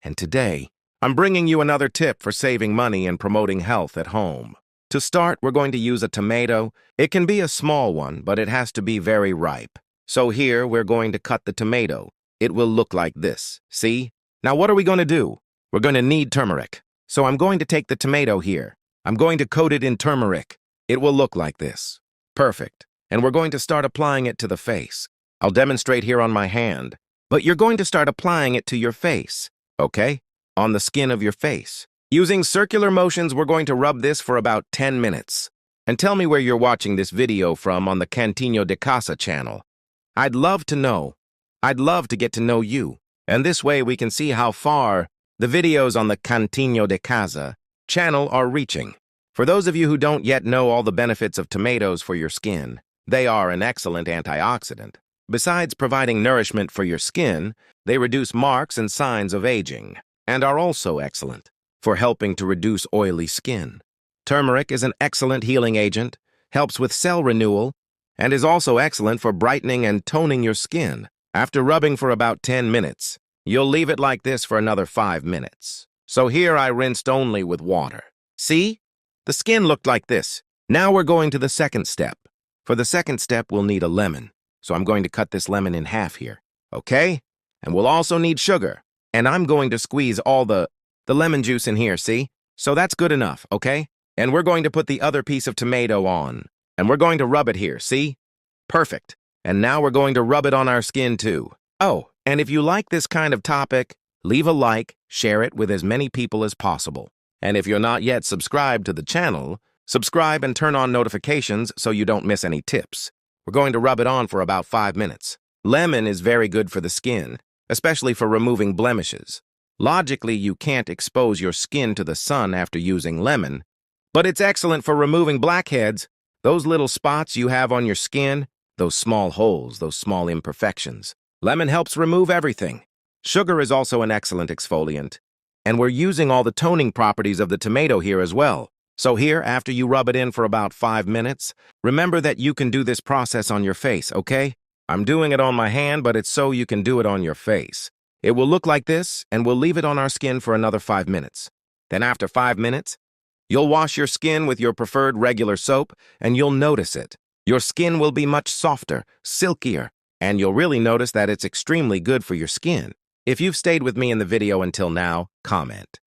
and today, I'm bringing you another tip for saving money and promoting health at home. To start, we're going to use a tomato. It can be a small one, but it has to be very ripe. So here, we're going to cut the tomato. It will look like this, see? Now what are we going to do? We're going to need turmeric. So I'm going to take the tomato here. I'm going to coat it in turmeric. It will look like this. Perfect. And we're going to start applying it to the face. I'll demonstrate here on my hand, but you're going to start applying it to your face, okay? On the skin of your face. Using circular motions, we're going to rub this for about 10 minutes. And tell me where you're watching this video from on the Cantinho de Casa channel. I'd love to know. I'd love to get to know you. And this way we can see how far the videos on the Cantinho de Casa channel are reaching. For those of you who don't yet know all the benefits of tomatoes for your skin, they are an excellent antioxidant. Besides providing nourishment for your skin, they reduce marks and signs of aging, and are also excellent for helping to reduce oily skin. Turmeric is an excellent healing agent, helps with cell renewal, and is also excellent for brightening and toning your skin. After rubbing for about 10 minutes, you'll leave it like this for another 5 minutes. So here I rinsed only with water. See? The skin looked like this. Now we're going to the second step. For the second step, we'll need a lemon. So I'm going to cut this lemon in half here, okay? And we'll also need sugar. And I'm going to squeeze all the lemon juice in here, see? So that's good enough, okay? And we're going to put the other piece of tomato on. And we're going to rub it here, see? Perfect. And now we're going to rub it on our skin too. Oh, and if you like this kind of topic, leave a like, share it with as many people as possible. And if you're not yet subscribed to the channel, subscribe and turn on notifications so you don't miss any tips. We're going to rub it on for about 5 minutes. Lemon is very good for the skin, especially for removing blemishes. Logically, you can't expose your skin to the sun after using lemon, but it's excellent for removing blackheads, those little spots you have on your skin, those small holes, those small imperfections. Lemon helps remove everything. Sugar is also an excellent exfoliant, and we're using all the toning properties of the tomato here as well. So here, after you rub it in for about 5 minutes, remember that you can do this process on your face, okay? I'm doing it on my hand, but it's so you can do it on your face. It will look like this, and we'll leave it on our skin for another 5 minutes. Then after 5 minutes, you'll wash your skin with your preferred regular soap, and you'll notice it. Your skin will be much softer, silkier, and you'll really notice that it's extremely good for your skin. If you've stayed with me in the video until now, comment,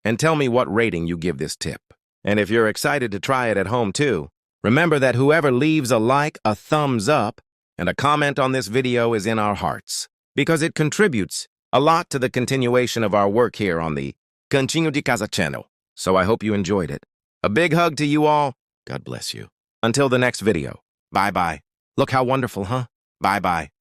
and tell me what rating you give this tip. And if you're excited to try it at home too, remember that whoever leaves a like, a thumbs up, and a comment on this video is in our hearts, because it contributes a lot to the continuation of our work here on the Cantinho de Casa channel. So I hope you enjoyed it. A big hug to you all. God bless you. Until the next video. Bye-bye. Look how wonderful, huh? Bye-bye.